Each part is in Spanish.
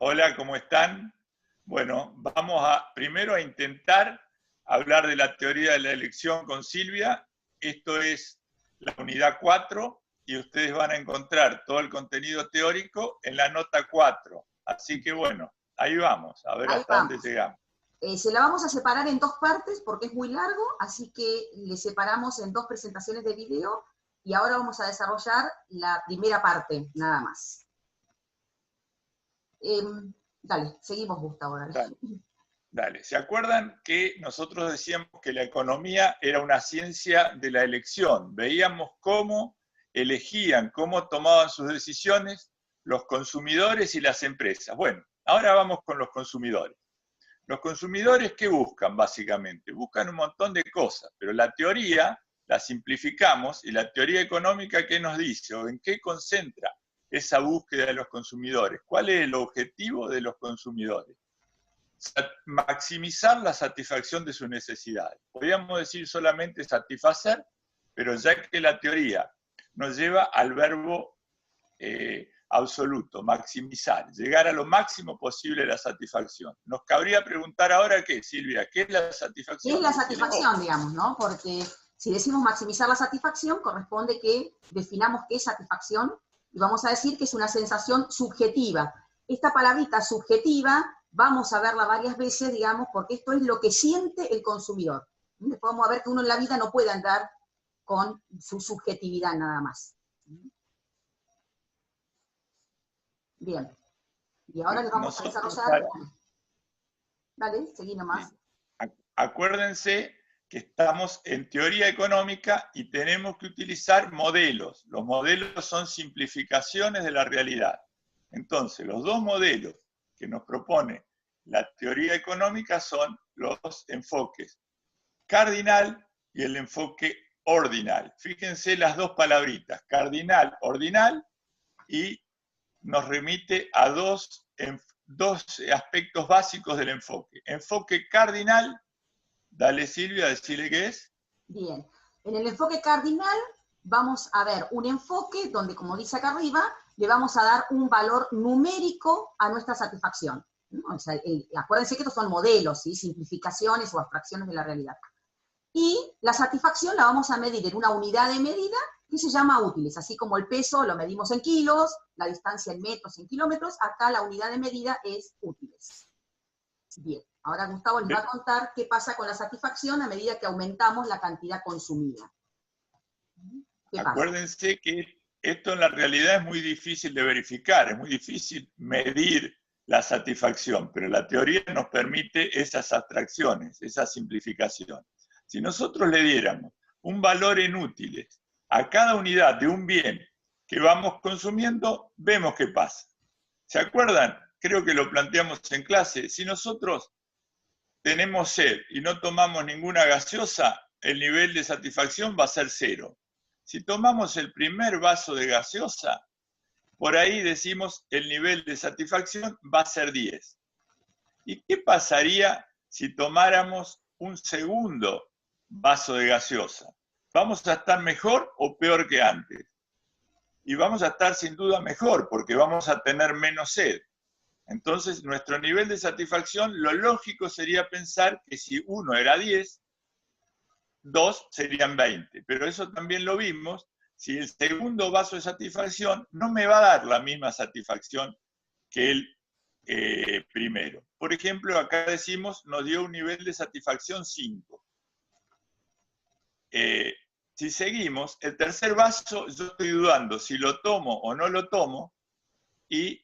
Hola, ¿cómo están? Bueno, vamos primero a intentar hablar de la teoría de la elección con Silvia. Esto es la unidad 4 y ustedes van a encontrar todo el contenido teórico en la nota 4. Así que bueno, ahí vamos, a ver Ahí hasta dónde vamos. llegamos. Se la vamos a separar en dos partes porque es muy largo, así que le separamos en dos presentaciones de video y ahora vamos a desarrollar la primera parte, nada más. Dale, seguimos, Gustavo. Dale. Dale. ¿Se acuerdan que nosotros decíamos que la economía era una ciencia de la elección? Veíamos cómo elegían, cómo tomaban sus decisiones los consumidores y las empresas. Bueno, ahora vamos con los consumidores. Los consumidores, ¿qué buscan básicamente? Buscan un montón de cosas, pero la teoría la simplificamos y la teoría económica, ¿qué nos dice? ¿O en qué concentra esa búsqueda de los consumidores? ¿Cuál es el objetivo de los consumidores? Maximizar la satisfacción de sus necesidades. Podríamos decir solamente satisfacer, pero ya que la teoría nos lleva al verbo absoluto, maximizar, llegar a lo máximo posible la satisfacción. Nos cabría preguntar ahora qué, Silvia, ¿qué es la satisfacción? ¿Qué es la satisfacción, digamos, no? Porque si decimos maximizar la satisfacción, corresponde que definamos qué es satisfacción y vamos a decir que es una sensación subjetiva. Esta palabrita subjetiva vamos a verla varias veces, digamos, porque esto es lo que siente el consumidor. Podemos ver que uno en la vida no puede andar con su subjetividad nada más. Bien. Y ahora le vamos a desarrollar... Dale, seguí nomás. Acuérdense que estamos en teoría económica y tenemos que utilizar modelos. Los modelos son simplificaciones de la realidad. Entonces, los dos modelos que nos propone la teoría económica son los enfoques cardinal y el enfoque ordinal. Fíjense las dos palabritas, cardinal, ordinal, y nos remite a dos aspectos básicos del enfoque. Enfoque cardinal, dale Silvia, decirle qué es. Bien, en el enfoque cardinal vamos a ver un enfoque donde, como dice acá arriba, le vamos a dar un valor numérico a nuestra satisfacción. O sea, acuérdense que estos son modelos, ¿sí? Simplificaciones o abstracciones de la realidad. Y la satisfacción la vamos a medir en una unidad de medida que se llama útiles, así como el peso lo medimos en kilos, la distancia en metros, en kilómetros, acá la unidad de medida es útiles. Bien, ahora Gustavo les va a contar qué pasa con la satisfacción a medida que aumentamos la cantidad consumida. Acuérdense que esto en la realidad es muy difícil de verificar, es muy difícil medir la satisfacción, pero la teoría nos permite esas abstracciones, esas simplificaciones. Si nosotros le diéramos un valor en útiles a cada unidad de un bien que vamos consumiendo, vemos qué pasa. ¿Se acuerdan? Creo que lo planteamos en clase. Si nosotros tenemos sed y no tomamos ninguna gaseosa, el nivel de satisfacción va a ser 0. Si tomamos el primer vaso de gaseosa, por ahí decimos el nivel de satisfacción va a ser 10. ¿Y qué pasaría si tomáramos un segundo vaso de gaseosa? ¿Vamos a estar mejor o peor que antes? Y vamos a estar sin duda mejor porque vamos a tener menos sed. Entonces, nuestro nivel de satisfacción, lo lógico sería pensar que si 1 era 10, 2 serían 20. Pero eso también lo vimos, si el segundo vaso de satisfacción no me va a dar la misma satisfacción que el primero. Por ejemplo, acá decimos, nos dio un nivel de satisfacción 5. Si seguimos, el tercer vaso, yo estoy dudando si lo tomo o no lo tomo, y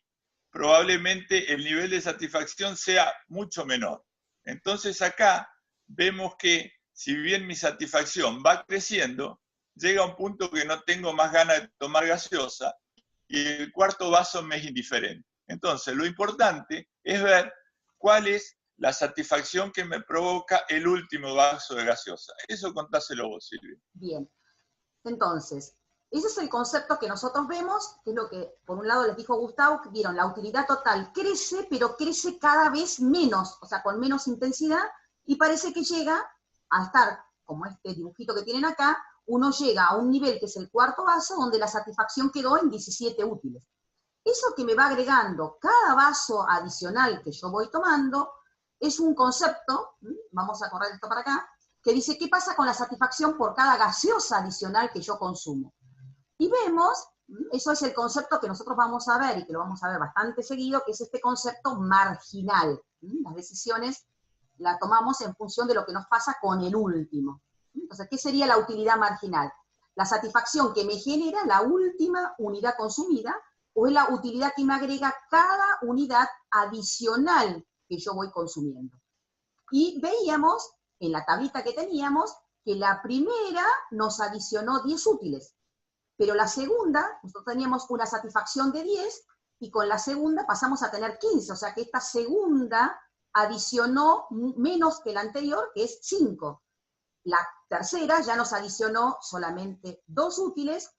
probablemente el nivel de satisfacción sea mucho menor. Entonces acá vemos que si bien mi satisfacción va creciendo, llega a un punto que no tengo más ganas de tomar gaseosa y el cuarto vaso me es indiferente. Entonces lo importante es ver cuál es la satisfacción que me provoca el último vaso de gaseosa. Eso contáselo vos, Silvia. Bien, entonces, ese es el concepto que nosotros vemos, que es lo que por un lado les dijo Gustavo, que vieron, la utilidad total crece, pero crece cada vez menos, o sea, con menos intensidad, y parece que llega a estar, como este dibujito que tienen acá, uno llega a un nivel que es el cuarto vaso, donde la satisfacción quedó en 17 útiles. Eso que me va agregando cada vaso adicional que yo voy tomando es un concepto, vamos a correr esto para acá, que dice qué pasa con la satisfacción por cada gaseosa adicional que yo consumo. Y vemos, eso es el concepto que nosotros vamos a ver y que lo vamos a ver bastante seguido, que es este concepto marginal. Las decisiones las tomamos en función de lo que nos pasa con el último. Entonces, ¿qué sería la utilidad marginal? La satisfacción que me genera la última unidad consumida, o es la utilidad que me agrega cada unidad adicional que yo voy consumiendo. Y veíamos, en la tablita que teníamos, que la primera nos adicionó 10 útiles, pero la segunda, nosotros teníamos una satisfacción de 10, y con la segunda pasamos a tener 15, o sea que esta segunda adicionó menos que la anterior, que es 5. La tercera ya nos adicionó solamente 2 útiles,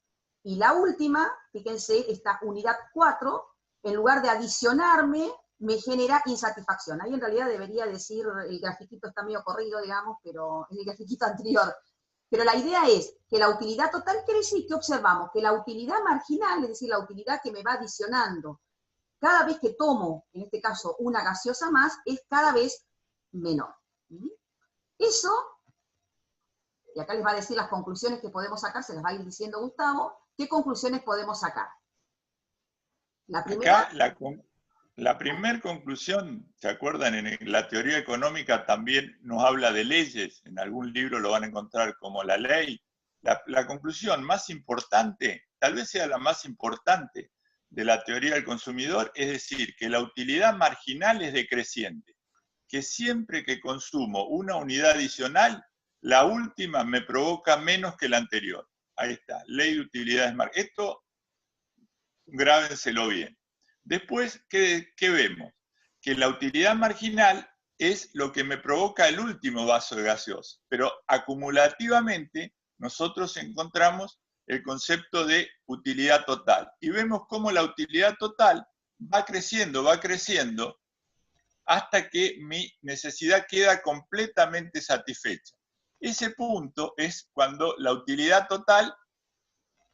y la última, fíjense, esta unidad 4, en lugar de adicionarme, me genera insatisfacción. Ahí en realidad debería decir, el grafiquito está medio corrido, digamos, pero es el grafiquito anterior. Pero la idea es que la utilidad total crece, y que observamos que la utilidad marginal, es decir, la utilidad que me va adicionando cada vez que tomo, en este caso, una gaseosa más, es cada vez menor. Eso, y acá les va a decir las conclusiones que podemos sacar, se las va a ir diciendo Gustavo. ¿Qué conclusiones podemos sacar? La primera... Acá la primera conclusión, ¿se acuerdan? En la teoría económica también nos habla de leyes, en algún libro lo van a encontrar como la ley. La conclusión más importante, tal vez sea la más importante de la teoría del consumidor, es decir, que la utilidad marginal es decreciente, que siempre que consumo una unidad adicional, la última me provoca menos que la anterior. Ahí está, ley de utilidades marginales. Esto, grábenselo bien. Después, ¿qué vemos? Que la utilidad marginal es lo que me provoca el último vaso de gaseosa, pero acumulativamente nosotros encontramos el concepto de utilidad total. Y vemos cómo la utilidad total va creciendo, hasta que mi necesidad queda completamente satisfecha. Ese punto es cuando la utilidad total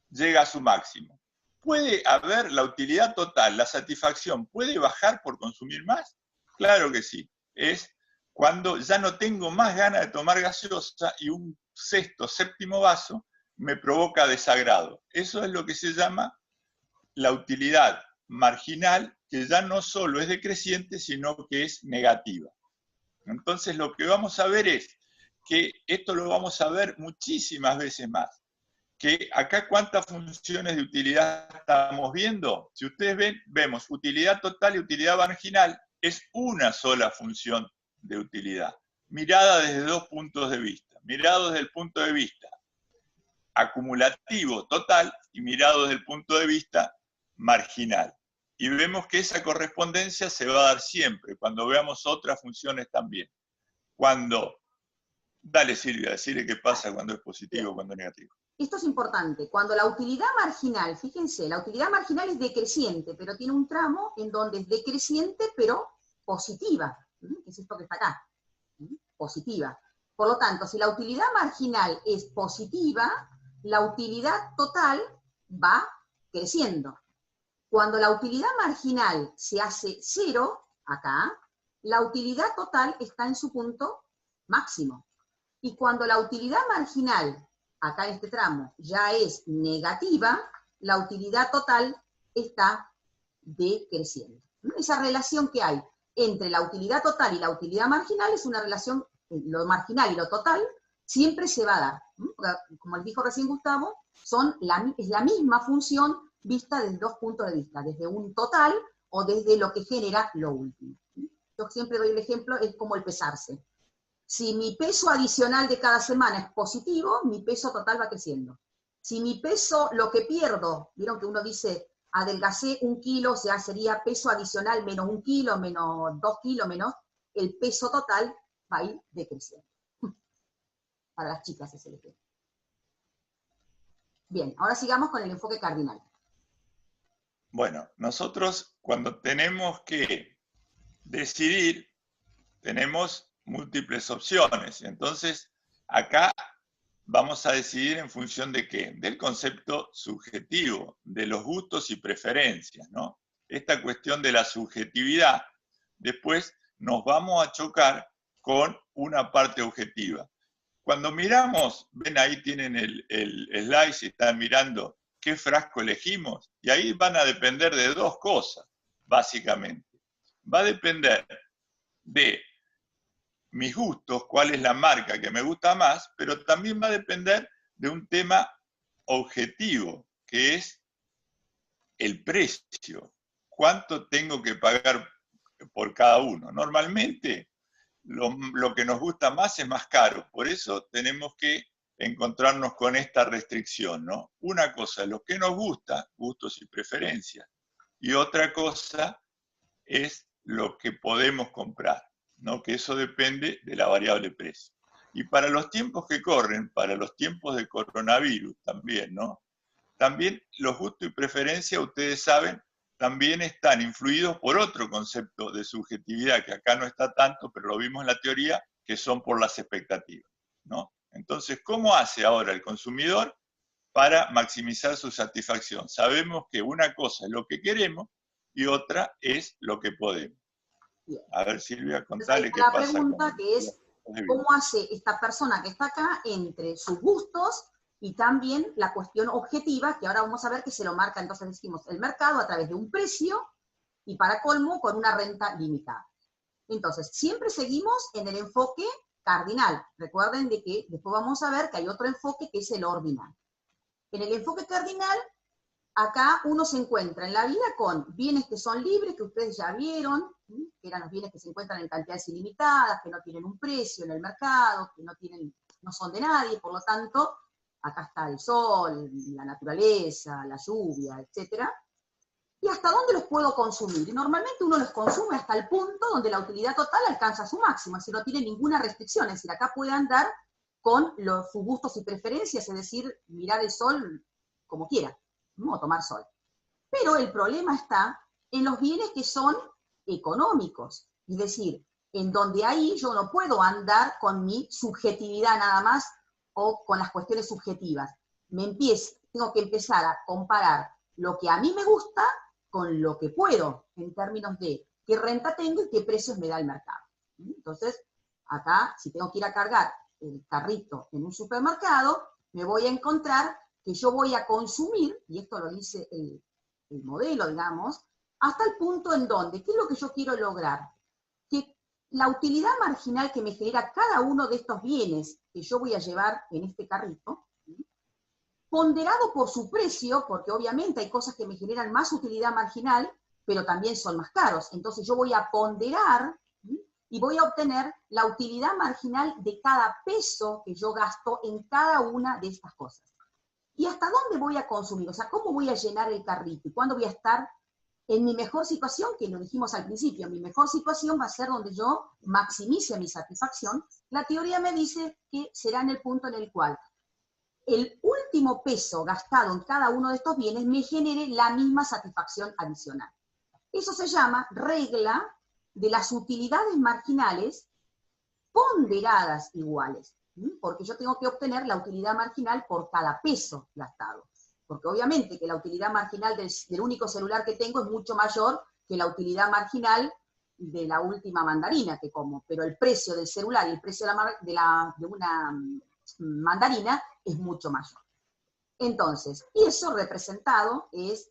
llega a su máximo. ¿Puede haber la utilidad total, la satisfacción, puede bajar por consumir más? Claro que sí. Es cuando ya no tengo más ganas de tomar gaseosa y un sexto, séptimo vaso me provoca desagrado. Eso es lo que se llama la utilidad marginal, que ya no solo es decreciente, sino que es negativa. Entonces lo que vamos a ver es que esto lo vamos a ver muchísimas veces más. Que acá cuántas funciones de utilidad estamos viendo. Si ustedes ven, vemos utilidad total y utilidad marginal, es una sola función de utilidad, mirada desde dos puntos de vista. Mirado desde el punto de vista acumulativo total y mirado desde el punto de vista marginal. Y vemos que esa correspondencia se va a dar siempre, cuando veamos otras funciones también. Dale Silvia, decirle qué pasa cuando es positivo, cuando es negativo. Esto es importante. Cuando la utilidad marginal, fíjense, la utilidad marginal es decreciente, pero tiene un tramo en donde es decreciente, pero positiva, que es esto que está acá, positiva. Por lo tanto, si la utilidad marginal es positiva, la utilidad total va creciendo. Cuando la utilidad marginal se hace 0, acá, la utilidad total está en su punto máximo. Y cuando la utilidad marginal, acá en este tramo, ya es negativa, la utilidad total está decreciendo. Esa relación que hay entre la utilidad total y la utilidad marginal es una relación, lo marginal y lo total siempre se va a dar. Como les dijo recién Gustavo, es la misma función vista desde dos puntos de vista, desde un total o desde lo que genera lo último. Yo siempre doy el ejemplo, es como el pesarse. Si mi peso adicional de cada semana es positivo, mi peso total va creciendo. Si mi peso, lo que pierdo, vieron que uno dice, adelgacé 1 kilo, o sea, sería peso adicional menos 1 kilo, menos 2 kilos, menos, el peso total va a ir decreciendo. Para las chicas es el ejemplo. Bien, ahora sigamos con el enfoque cardinal. Bueno, nosotros cuando tenemos que decidir, tenemos múltiples opciones. Entonces, acá vamos a decidir en función de qué? Del concepto subjetivo, de los gustos y preferencias, ¿no? esta cuestión de la subjetividad, después nos vamos a chocar con una parte objetiva. Cuando miramos, ven ahí tienen el slide, si están mirando qué frasco elegimos, y ahí van a depender de dos cosas, básicamente. Va a depender de mis gustos, cuál es la marca que me gusta más, pero también va a depender de un tema objetivo, que es el precio. ¿Cuánto tengo que pagar por cada uno? Normalmente lo que nos gusta más es más caro, por eso tenemos que encontrarnos con esta restricción, ¿no? Una cosa es lo que nos gusta, gustos y preferencias, y otra cosa es lo que podemos comprar, ¿no? Que eso depende de la variable precio. Y para los tiempos que corren, para los tiempos de coronavirus también, ¿no? También los gustos y preferencias, ustedes saben, también están influidos por otro concepto de subjetividad, que acá no está tanto, pero lo vimos en la teoría, que son por las expectativas, ¿no? Entonces, ¿cómo hace ahora el consumidor para maximizar su satisfacción? Sabemos que una cosa es lo que queremos y otra es lo que podemos. Bien. A ver, Silvia, Entonces, contale qué la pasa pregunta con que es, ¿cómo hace esta persona que está acá entre sus gustos y también la cuestión objetiva, que ahora vamos a ver que se lo marca, entonces decimos, el mercado a través de un precio y para colmo con una renta limitada? Entonces, siempre seguimos en el enfoque cardinal. Recuerden de que después vamos a ver que hay otro enfoque que es el ordinal. En el enfoque cardinal, acá uno se encuentra en la vida con bienes que son libres, que ustedes ya vieron, que eran los bienes que se encuentran en cantidades ilimitadas, que no tienen un precio en el mercado, que no son de nadie, por lo tanto, acá está el sol, la naturaleza, la lluvia, etc. ¿Y hasta dónde los puedo consumir? Y normalmente uno los consume hasta el punto donde la utilidad total alcanza su máximo, es decir, no tiene ninguna restricción, es decir, acá puede andar con sus gustos y preferencias, es decir, mirar el sol como quiera, ¿no? O tomar sol. Pero el problema está en los bienes que son económicos, es decir, en donde ahí yo no puedo andar con mi subjetividad nada más o con las cuestiones subjetivas. Tengo que empezar a comparar lo que a mí me gusta con lo que puedo, en términos de qué renta tengo y qué precios me da el mercado. Entonces, acá, si tengo que ir a cargar el carrito en un supermercado, me voy a encontrar que yo voy a consumir, y esto lo dice el modelo, digamos, hasta el punto en donde, ¿qué es lo que yo quiero lograr? Que la utilidad marginal que me genera cada uno de estos bienes que yo voy a llevar en este carrito, ponderado por su precio, porque obviamente hay cosas que me generan más utilidad marginal, pero también son más caros. Entonces yo voy a ponderar y voy a obtener la utilidad marginal de cada peso que yo gasto en cada una de estas cosas. ¿Y hasta dónde voy a consumir? O sea, ¿cómo voy a llenar el carrito? ¿Y cuándo voy a estar en mi mejor situación? Que lo dijimos al principio, mi mejor situación va a ser donde yo maximice mi satisfacción. La teoría me dice que será en el punto en el cual el último peso gastado en cada uno de estos bienes me genere la misma satisfacción adicional. Eso se llama regla de las utilidades marginales ponderadas iguales, porque yo tengo que obtener la utilidad marginal por cada peso gastado, porque obviamente que la utilidad marginal del único celular que tengo es mucho mayor que la utilidad marginal de la última mandarina que como, pero el precio del celular y el precio de una mandarina es mucho mayor. Entonces, y eso representado es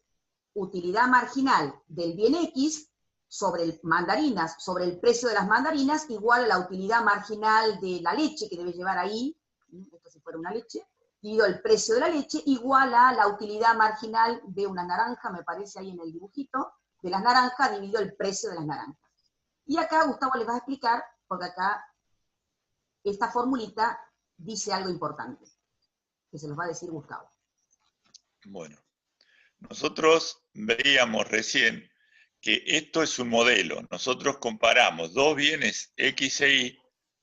utilidad marginal del bien X sobre el precio de las mandarinas, igual a la utilidad marginal de la leche que debe llevar ahí, esto si fuera una leche, dividido el precio de la leche, igual a la utilidad marginal de una naranja, me parece ahí en el dibujito, de las naranjas, dividido el precio de las naranjas. Y acá Gustavo les va a explicar, porque acá esta formulita dice algo importante, que se los va a decir Gustavo. Bueno, nosotros veíamos recién que esto es un modelo. Nosotros comparamos dos bienes X e Y,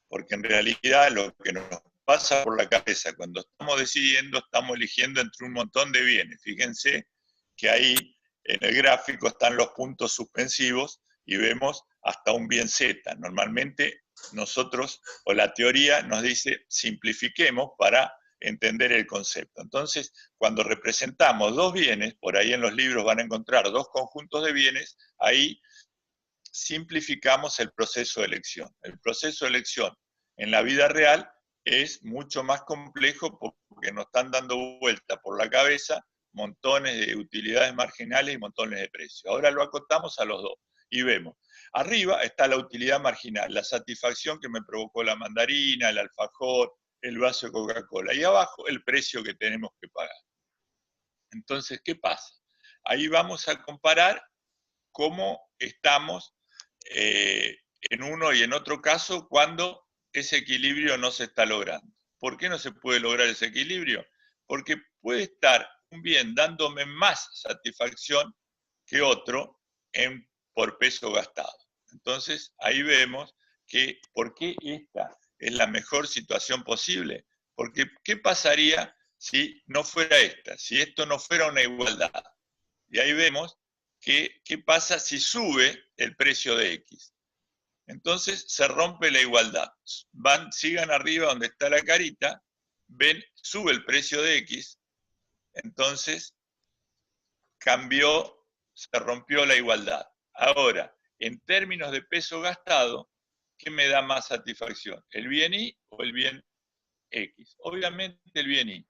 porque en realidad lo que nos pasa por la cabeza cuando estamos decidiendo, estamos eligiendo entre un montón de bienes. Fíjense que ahí en el gráfico están los puntos suspensivos y vemos hasta un bien Z. Normalmente nosotros, o la teoría nos dice, simplifiquemos para entender el concepto. Entonces, cuando representamos dos bienes, por ahí en los libros van a encontrar dos conjuntos de bienes, ahí simplificamos el proceso de elección. El proceso de elección en la vida real es mucho más complejo porque nos están dando vuelta por la cabeza montones de utilidades marginales y montones de precios. Ahora lo acotamos a los dos y vemos. Arriba está la utilidad marginal, la satisfacción que me provocó la mandarina, el alfajor, el vaso de Coca-Cola. Y abajo el precio que tenemos que pagar. Entonces, ¿qué pasa? Ahí vamos a comparar cómo estamos en uno y en otro caso cuando ese equilibrio no se está logrando. ¿Por qué no se puede lograr ese equilibrio? Porque puede estar un bien dándome más satisfacción que otro por peso gastado. Entonces, ahí vemos que ¿por qué esta es la mejor situación posible? Porque ¿qué pasaría si no fuera esta? Si esto no fuera una igualdad. Y ahí vemos que qué pasa si sube el precio de X. Entonces se rompe la igualdad. Sigan arriba donde está la carita, ven, sube el precio de X, entonces se rompió la igualdad. Ahora, en términos de peso gastado, ¿qué me da más satisfacción? ¿El bien Y o el bien X? Obviamente el bien Y.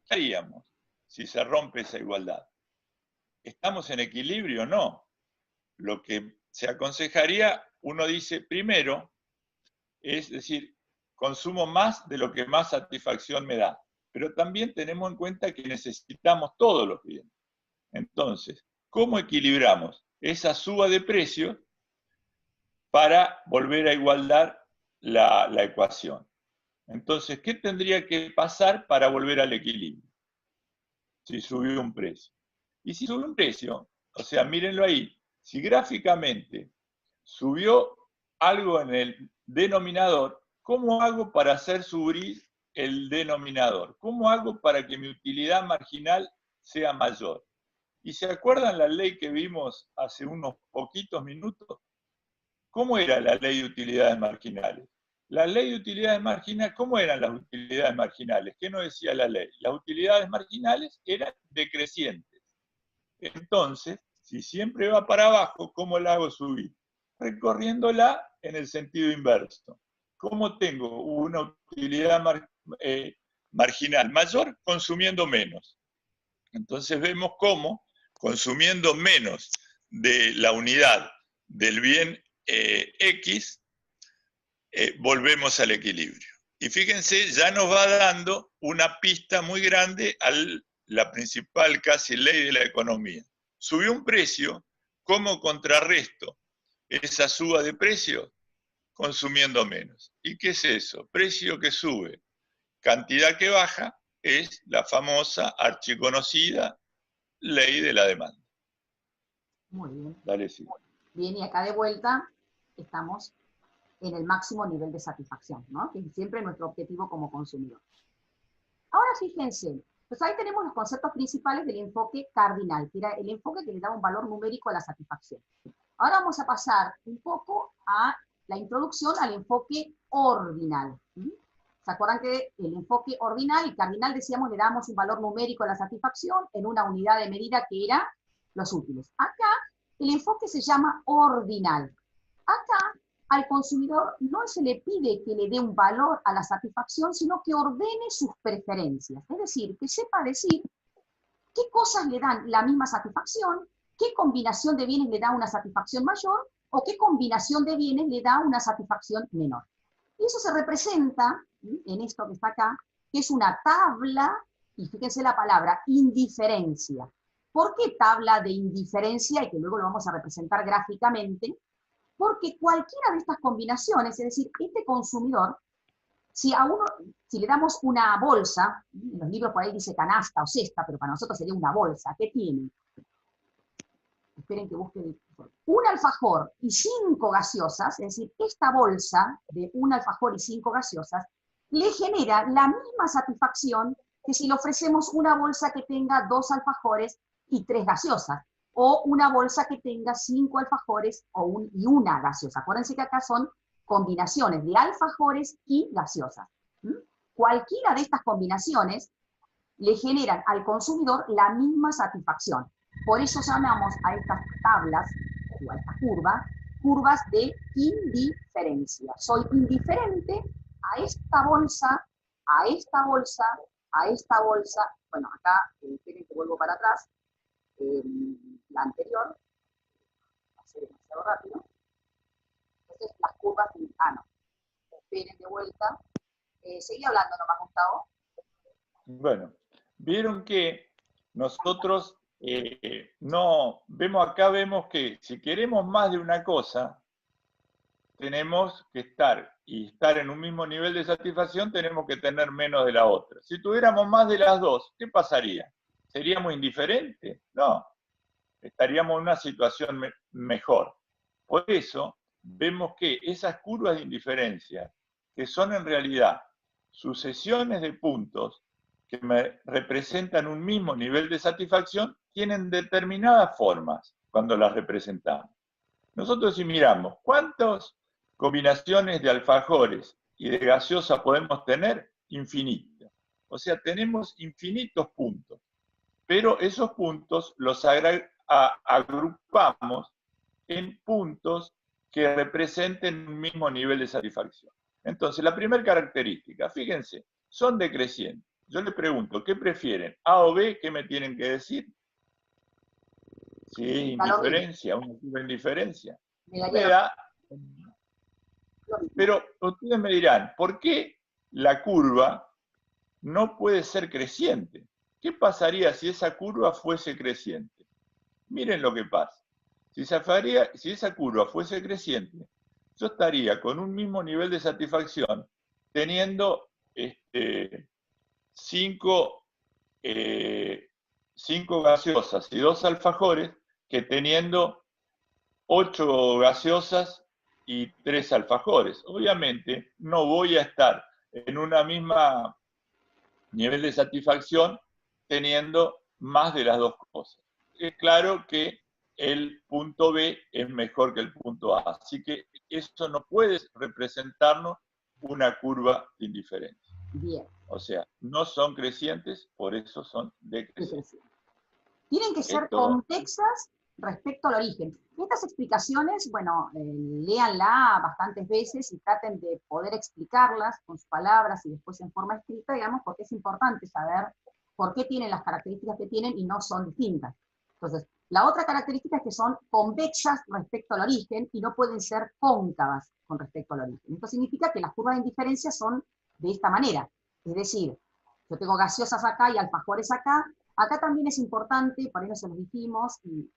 ¿Qué haríamos si se rompe esa igualdad? ¿Estamos en equilibrio o no? Lo que se aconsejaría, uno dice, primero, es decir, consumo más de lo que más satisfacción me da. Pero también tenemos en cuenta que necesitamos todos los bienes. Entonces, ¿cómo equilibramos esa suba de precios para volver a igualar la ecuación? Entonces, ¿qué tendría que pasar para volver al equilibrio? Si subió un precio. Y si subió un precio, o sea, mírenlo ahí, si gráficamente subió algo en el denominador, ¿cómo hago para hacer subir el denominador? ¿Cómo hago para que mi utilidad marginal sea mayor? ¿Y se acuerdan la ley que vimos hace unos poquitos minutos? ¿Cómo era la ley de utilidades marginales? La ley de utilidades marginales, ¿cómo eran las utilidades marginales? ¿Qué nos decía la ley? Las utilidades marginales eran decrecientes. Entonces, si siempre va para abajo, ¿cómo la hago subir? Recorriéndola en el sentido inverso. ¿Cómo tengo una utilidad marginal mayor? Consumiendo menos. Entonces vemos cómo, consumiendo menos de la unidad del bien X, volvemos al equilibrio. Y fíjense, ya nos va dando una pista muy grande a la principal casi ley de la economía. Subió un precio, ¿cómo contrarresto esa suba de precio? Consumiendo menos. ¿Y qué es eso? Precio que sube, cantidad que baja, es la famosa, archiconocida ley de la demanda. Muy bien. Dale, sí. Bien, y acá de vuelta estamos en el máximo nivel de satisfacción, ¿no? Que es siempre nuestro objetivo como consumidor. Ahora fíjense, pues ahí tenemos los conceptos principales del enfoque cardinal, que era el enfoque que le da un valor numérico a la satisfacción. Ahora vamos a pasar un poco a la introducción al enfoque ordinal. ¿Se acuerdan que el enfoque ordinal y cardinal, decíamos, le damos un valor numérico a la satisfacción en una unidad de medida que era los útiles? Acá el enfoque se llama ordinal. Acá al consumidor no se le pide que le dé un valor a la satisfacción, sino que ordene sus preferencias. Es decir, que sepa decir qué cosas le dan la misma satisfacción, qué combinación de bienes le da una satisfacción mayor, o qué combinación de bienes le da una satisfacción menor. Y eso se representa en esto que está acá, que es una tabla, y fíjense la palabra, indiferencia. ¿Por qué tabla de indiferencia? Y que luego lo vamos a representar gráficamente. Porque cualquiera de estas combinaciones, es decir, este consumidor, si le damos una bolsa, en los libros por ahí dice canasta o cesta, pero para nosotros sería una bolsa, ¿qué tiene? Esperen que busquen un alfajor y 5 gaseosas, es decir, esta bolsa de un alfajor y 5 gaseosas, le genera la misma satisfacción que si le ofrecemos una bolsa que tenga 2 alfajores y 3 gaseosas, o una bolsa que tenga 5 alfajores y una gaseosa. Acuérdense que acá son combinaciones de alfajores y gaseosas. cualquiera de estas combinaciones le generan al consumidor la misma satisfacción. Por eso llamamos a estas tablas, o a estas curvas de indiferencia. Soy indiferente a esta bolsa, a esta bolsa, a esta bolsa. Bueno, acá, esperen que vuelvo para atrás, la anterior, va a ser demasiado rápido. Entonces, las curvas, no, esperen de vuelta. Seguí hablando nomás, Gustavo. Bueno, vieron que nosotros no vemos acá, vemos que si queremos más de una cosa, tenemos que estar en un mismo nivel de satisfacción, tenemos que tener menos de la otra. Si tuviéramos más de las dos, ¿qué pasaría? ¿Seríamos indiferentes? No, estaríamos en una situación mejor. Por eso vemos que esas curvas de indiferencia, que son en realidad sucesiones de puntos que me representan un mismo nivel de satisfacción, tienen determinadas formas cuando las representamos. Nosotros si miramos cuántas combinaciones de alfajores y de gaseosa podemos tener, infinitas. O sea, tenemos infinitos puntos, pero esos puntos los agrupamos en puntos que representen un mismo nivel de satisfacción. Entonces, la primera característica, fíjense, son decrecientes. Yo les pregunto, ¿qué prefieren? ¿A o B? ¿Qué me tienen que decir? Si es indiferencia, una curva de indiferencia. Me da. Pero ustedes me dirán, ¿por qué la curva no puede ser creciente? ¿Qué pasaría si esa curva fuese creciente? Miren lo que pasa. Si esa curva fuese creciente, yo estaría con un mismo nivel de satisfacción teniendo 5 gaseosas y 2 alfajores que teniendo 8 gaseosas y 3 alfajores. Obviamente no voy a estar en una misma nivel de satisfacción teniendo más de las dos cosas. Es claro que el punto B es mejor que el punto A, así que eso no puede representarnos una curva de indiferencia. Bien. O sea, no son crecientes, por eso son decrecientes. Tienen que ser convexas respecto al origen. Estas explicaciones, bueno, léanla bastantes veces y traten de poder explicarlas con sus palabras y después en forma escrita, digamos, porque es importante saber por qué tienen las características que tienen y no son distintas. Entonces, la otra característica es que son convexas respecto al origen y no pueden ser cóncavas con respecto al origen. Esto significa que las curvas de indiferencia son de esta manera. Es decir, yo tengo gaseosas acá y alfajores acá. Acá también es importante, por ahí no se los dijimos, y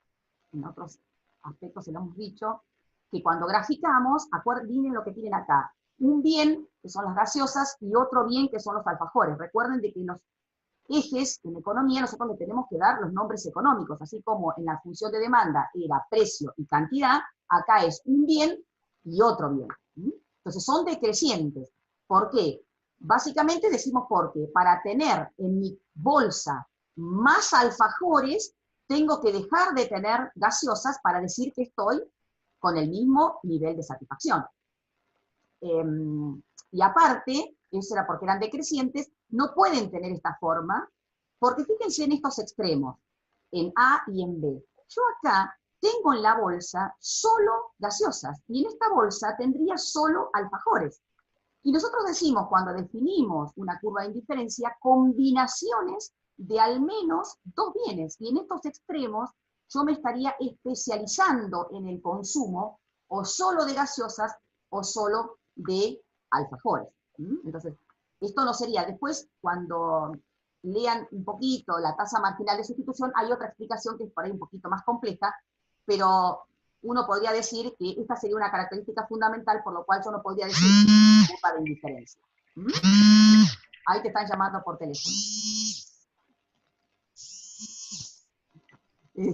en otros aspectos se lo hemos dicho, que cuando graficamos, miren lo que tienen acá. Un bien, que son las gaseosas, y otro bien, que son los alfajores. Recuerden de que en los ejes, en economía, nosotros le tenemos que dar los nombres económicos, así como en la función de demanda era precio y cantidad, acá es un bien y otro bien. Entonces son decrecientes. ¿Por qué? Básicamente decimos porque para tener en mi bolsa más alfajores, tengo que dejar de tener gaseosas para decir que estoy con el mismo nivel de satisfacción. Y aparte, eso era porque eran decrecientes, no pueden tener esta forma, porque fíjense en estos extremos, en A y en B. Yo acá tengo en la bolsa solo gaseosas, y en esta bolsa tendría solo alfajores. Y nosotros decimos, cuando definimos una curva de indiferencia, combinaciones de al menos dos bienes. Y en estos extremos yo me estaría especializando en el consumo o solo de gaseosas o solo de alfajores. Entonces, esto no sería. Después, cuando lean un poquito la tasa marginal de sustitución, hay otra explicación que es por ahí un poquito más compleja, pero uno podría decir que esta sería una característica fundamental, por lo cual yo no podría decir curva de indiferencia. Ahí te están llamando por teléfono. Y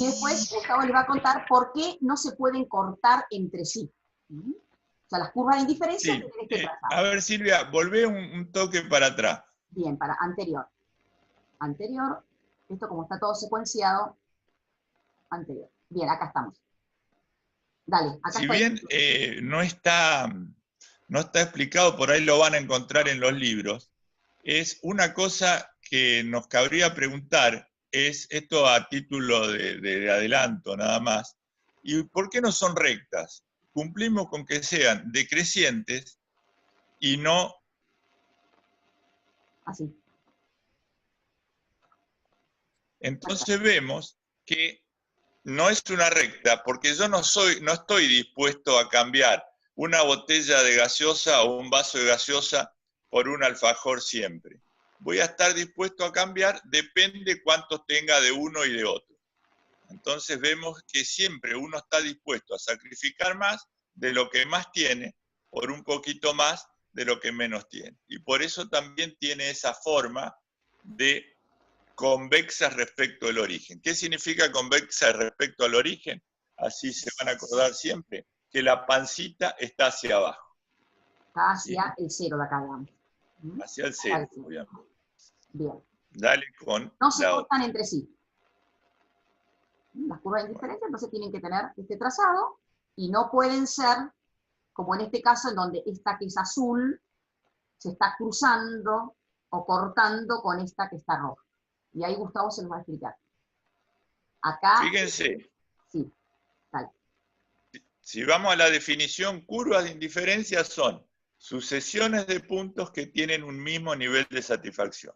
después Gustavo les va a contar por qué no se pueden cortar entre sí. O sea, las curvas de indiferencia sí, tienen que trazar. A ver, Silvia, volvé un toque para atrás. Bien, para anterior. Anterior, esto como está todo secuenciado, anterior. Bien, acá estamos. Dale, acá si estoy. bien no está no está explicado, por ahí lo van a encontrar en los libros, es una cosa que nos cabría preguntar, es esto a título de adelanto nada más, ¿y por qué no son rectas? Cumplimos con que sean decrecientes y no... Así. Entonces vemos que no es una recta, porque yo no estoy dispuesto a cambiar una botella de gaseosa o un vaso de gaseosa por un alfajor siempre. Voy a estar dispuesto a cambiar, depende cuántos tenga de uno y de otro. Entonces vemos que siempre uno está dispuesto a sacrificar más de lo que más tiene por un poquito más de lo que menos tiene. Y por eso también tiene esa forma de convexa respecto al origen. ¿Qué significa convexa respecto al origen? Así se van a acordar siempre, que la pancita está hacia abajo. Está hacia el cero de acá, digamos. Hacia el cero, obviamente. Bien. Dale con no se la cortan otra. entre sí. Las curvas de indiferencia entonces tienen que tener este trazado y no pueden ser, como en este caso, en donde esta que es azul se está cruzando o cortando con esta que está roja. Y ahí Gustavo se nos va a explicar. Acá, Fíjense, sí, dale. si vamos a la definición, curvas de indiferencia son sucesiones de puntos que tienen un mismo nivel de satisfacción.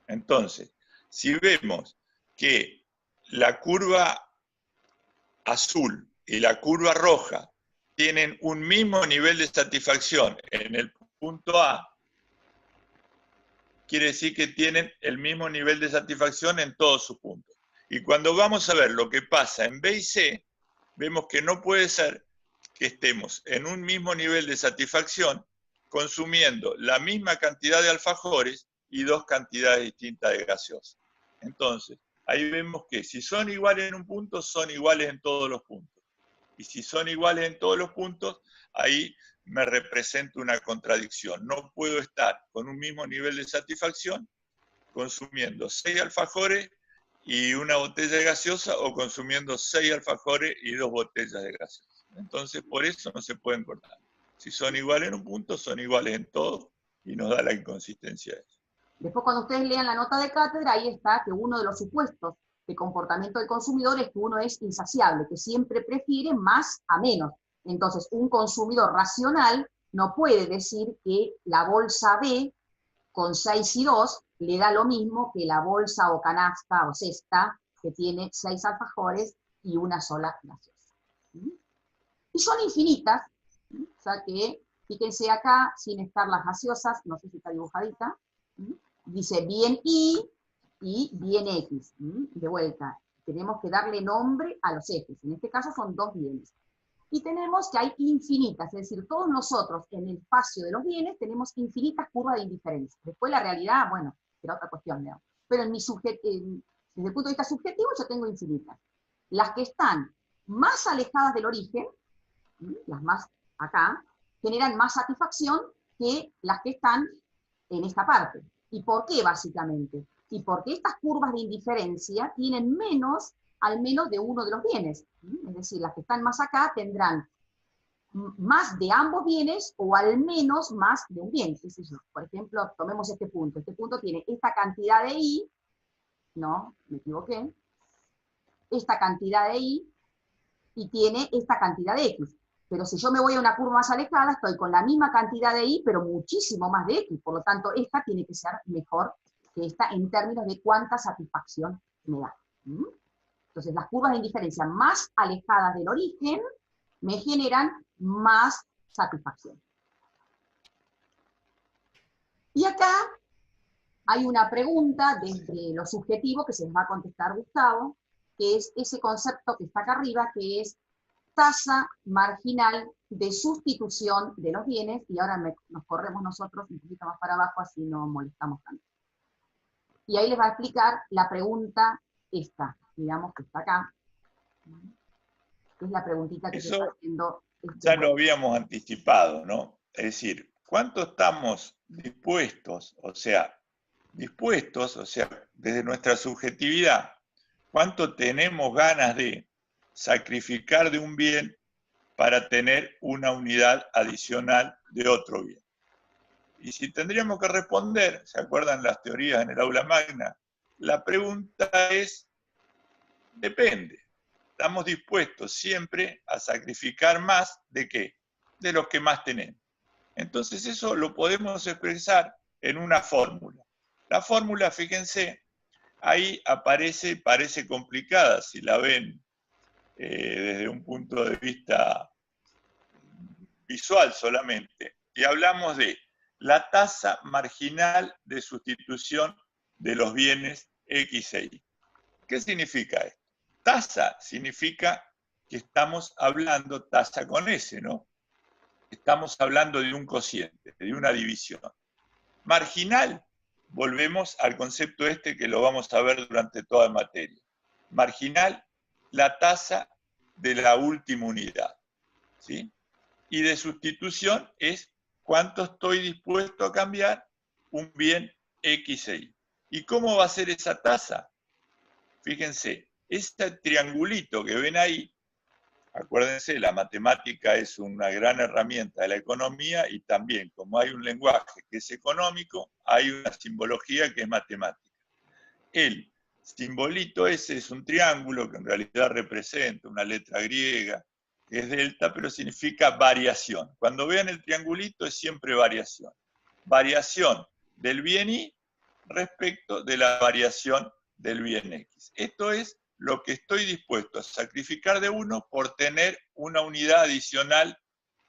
Entonces, si vemos que la curva azul y la curva roja tienen un mismo nivel de satisfacción en el punto A, quiere decir que tienen el mismo nivel de satisfacción en todos sus puntos. Y cuando vamos a ver lo que pasa en B y C, vemos que no puede ser que estemos en un mismo nivel de satisfacción consumiendo la misma cantidad de alfajores y dos cantidades distintas de gaseosa. Entonces, ahí vemos que si son iguales en un punto, son iguales en todos los puntos. Y si son iguales en todos los puntos, ahí me representa una contradicción. No puedo estar con un mismo nivel de satisfacción consumiendo 6 alfajores y una botella de gaseosa o consumiendo 6 alfajores y 2 botellas de gaseosa. Entonces, por eso no se pueden cortar. Si son iguales en un punto, son iguales en todo y nos da la inconsistencia eso. Después, cuando ustedes lean la nota de cátedra, ahí está que uno de los supuestos de comportamiento del consumidor es que uno es insaciable, que siempre prefiere más a menos. Entonces, un consumidor racional no puede decir que la bolsa B con 6 y 2 le da lo mismo que la bolsa o canasta o cesta que tiene 6 alfajores y una sola gaseosa. Y son infinitas, o sea que, fíjense acá, sin estar las gaseosas, no sé si está dibujadita, dice bien Y y bien X, de vuelta. Tenemos que darle nombre a los ejes, en este caso son dos bienes. Y tenemos que hay infinitas, es decir, todos nosotros en el espacio de los bienes tenemos infinitas curvas de indiferencia. Después la realidad, bueno, será otra cuestión, ¿no? Pero desde el punto de vista subjetivo yo tengo infinitas. Las que están más alejadas del origen, las más acá, generan más satisfacción que las que están en esta parte. ¿Y por qué, básicamente? Y porque estas curvas de indiferencia tienen menos al menos de uno de los bienes. Es decir, las que están más acá tendrán más de ambos bienes o al menos más de un bien. ¿Qué sé yo? Por ejemplo, tomemos este punto. Este punto tiene esta cantidad de Y, no, me equivoqué, esta cantidad de Y y tiene esta cantidad de X. Pero si yo me voy a una curva más alejada, estoy con la misma cantidad de Y, pero muchísimo más de X. Por lo tanto, esta tiene que ser mejor que esta en términos de cuánta satisfacción me da. Entonces, las curvas de indiferencia más alejadas del origen me generan más satisfacción. Y acá hay una pregunta desde lo subjetivo que se les va a contestar Gustavo, que es ese concepto que está acá arriba, que es tasa marginal de sustitución de los bienes, y ahora nos corremos nosotros un poquito más para abajo, así no molestamos tanto. Y ahí les va a explicar la pregunta esta, digamos que está acá, que es la preguntita que se está haciendo. Ya lo habíamos anticipado, ¿no? Es decir, ¿cuánto estamos dispuestos, o sea, desde nuestra subjetividad, cuánto tenemos ganas de sacrificar de un bien para tener una unidad adicional de otro bien. Y si tendríamos que responder, ¿se acuerdan las teorías en el aula magna? La pregunta es, depende. Estamos dispuestos siempre a sacrificar más ¿de qué? De los que más tenemos. Entonces eso lo podemos expresar en una fórmula. La fórmula, fíjense, ahí aparece, parece complicada si la ven desde un punto de vista visual solamente. Y hablamos de la tasa marginal de sustitución de los bienes X e Y. ¿Qué significa esto? Tasa significa que estamos hablando, tasa con S, ¿no? Estamos hablando de un cociente, de una división. Marginal, volvemos al concepto este que lo vamos a ver durante toda la materia. Marginal, la tasa de la última unidad, ¿sí? Y de sustitución es cuánto estoy dispuesto a cambiar un bien X e Y. ¿Y cómo va a ser esa tasa? Fíjense, este triangulito que ven ahí, acuérdense, la matemática es una gran herramienta de la economía y también, como hay un lenguaje que es económico, hay una simbología que es matemática. El simbolito ese es un triángulo que en realidad representa una letra griega, que es delta, pero significa variación. Cuando vean el triangulito es siempre variación. Variación del bien Y respecto de la variación del bien X. Esto es lo que estoy dispuesto a sacrificar de uno por tener una unidad adicional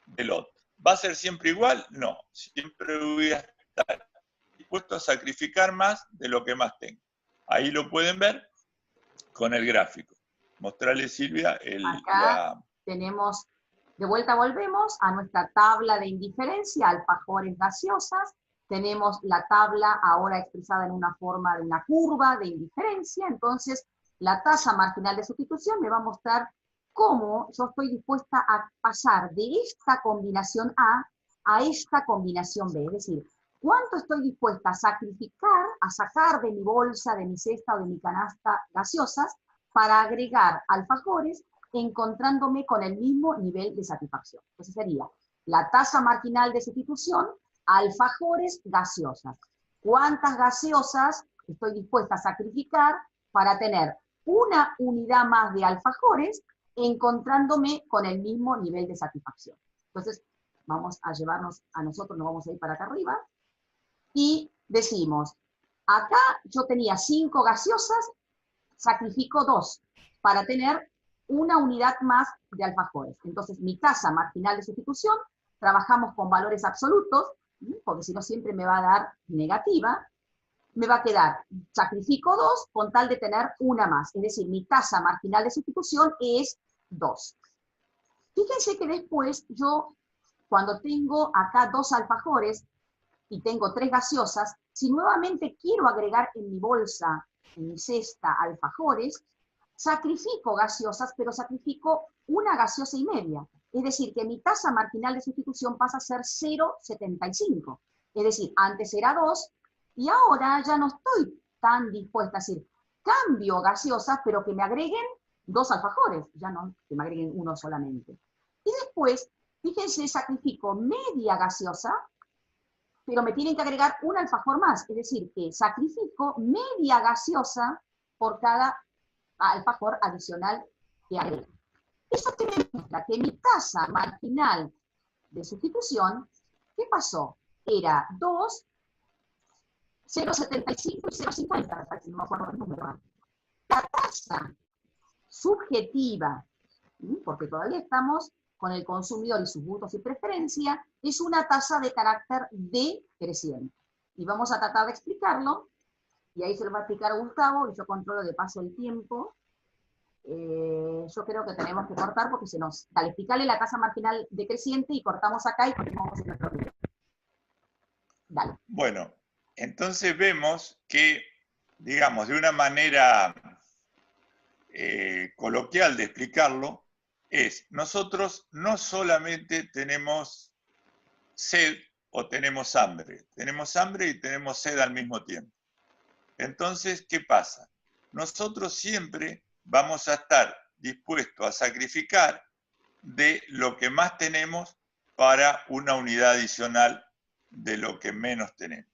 del otro. ¿Va a ser siempre igual? No, siempre voy a estar dispuesto a sacrificar más de lo que más tengo. Ahí lo pueden ver con el gráfico. Mostrarle, Silvia, Acá tenemos, de vuelta volvemos a nuestra tabla de indiferencia, alfajores gaseosas. Tenemos la tabla ahora expresada en una forma de una curva de indiferencia. Entonces, la tasa marginal de sustitución me va a mostrar cómo yo estoy dispuesta a pasar de esta combinación a esta combinación B. Es decir, cuánto estoy dispuesta a sacrificar, a sacar de mi bolsa, de mi cesta o de mi canasta gaseosas, para agregar alfajores, encontrándome con el mismo nivel de satisfacción. Entonces sería la tasa marginal de sustitución, alfajores, gaseosas. ¿Cuántas gaseosas estoy dispuesta a sacrificar para tener una unidad más de alfajores, encontrándome con el mismo nivel de satisfacción? Entonces, vamos a llevarnos a nosotros, nos vamos a ir para acá arriba, y decimos, acá yo tenía 5 gaseosas, sacrifico 2 para tener una unidad más de alfajores. Entonces, mi tasa marginal de sustitución, trabajamos con valores absolutos, porque si no siempre me va a dar negativa, me va a quedar, sacrifico 2 con tal de tener una más. Es decir, mi tasa marginal de sustitución es 2. Fíjense que después yo, cuando tengo acá 2 alfajores y tengo 3 gaseosas, si nuevamente quiero agregar en mi bolsa, en mi cesta, alfajores, sacrifico gaseosas, pero sacrifico una gaseosa y media. Es decir, que mi tasa marginal de sustitución pasa a ser 0,75. Es decir, antes era 2, y ahora ya no estoy tan dispuesta a decir, cambio gaseosas, pero que me agreguen 2 alfajores, ya no que me agreguen uno solamente. Y después, fíjense, sacrifico media gaseosa, pero me tienen que agregar un alfajor más, es decir, que sacrifico media gaseosa por cada alfajor adicional que agrego. Eso te demuestra que mi tasa marginal de sustitución, ¿qué pasó? Era 2, 0,75 y 0,50, no me acuerdo el número. La tasa subjetiva, porque todavía estamos con el consumidor y sus gustos y preferencias, es una tasa de carácter decreciente. Y vamos a tratar de explicarlo, y ahí se lo va a explicar Gustavo, y yo controlo de paso el tiempo. Yo creo que tenemos que cortar porque se nos... Dale, explicarle la tasa marginal decreciente y cortamos acá y continuamos en otro video. Dale. Bueno, entonces vemos que, digamos, de una manera coloquial de explicarlo, es, nosotros no solamente tenemos sed o tenemos hambre y tenemos sed al mismo tiempo. Entonces, ¿qué pasa? Nosotros siempre vamos a estar dispuestos a sacrificar de lo que más tenemos para una unidad adicional de lo que menos tenemos.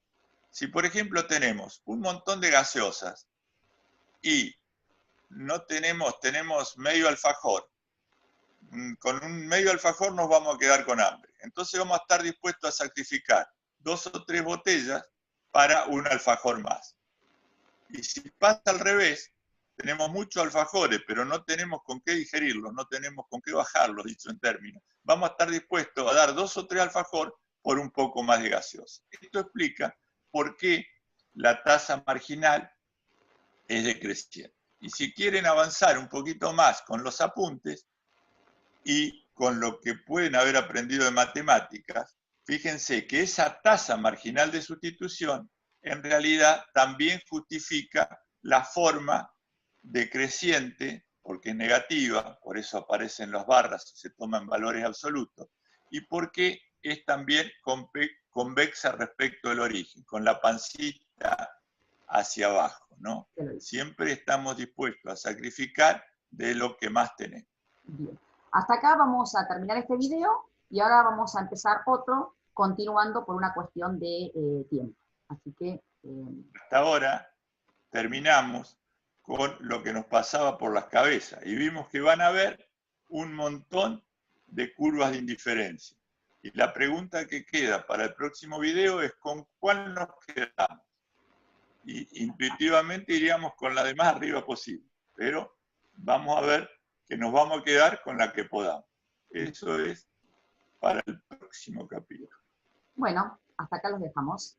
Si, por ejemplo, tenemos un montón de gaseosas y no tenemos medio alfajor, con un medio alfajor nos vamos a quedar con hambre. Entonces vamos a estar dispuestos a sacrificar 2 o 3 botellas para un alfajor más. Y si pasa al revés, tenemos muchos alfajores, pero no tenemos con qué digerirlos, no tenemos con qué bajarlos, dicho en términos. Vamos a estar dispuestos a dar 2 o 3 alfajores por un poco más de gaseosa. Esto explica por qué la tasa marginal es decreciente. Y si quieren avanzar un poquito más con los apuntes y con lo que pueden haber aprendido de matemáticas, fíjense que esa tasa marginal de sustitución en realidad también justifica la forma decreciente, porque es negativa, por eso aparecen las barras y se toman valores absolutos, y porque es también convexa respecto del origen, con la pancita hacia abajo, ¿no? Siempre estamos dispuestos a sacrificar de lo que más tenemos. Bien. Hasta acá vamos a terminar este video y ahora vamos a empezar otro, continuando por una cuestión de tiempo. Así que... Hasta ahora terminamos con lo que nos pasaba por las cabezas y vimos que van a haber un montón de curvas de indiferencia. Y la pregunta que queda para el próximo video es ¿con cuál nos quedamos? Y intuitivamente iríamos con la de más arriba posible, pero vamos a ver que nos vamos a quedar con la que podamos. Eso es para el próximo capítulo. Bueno, hasta acá los dejamos.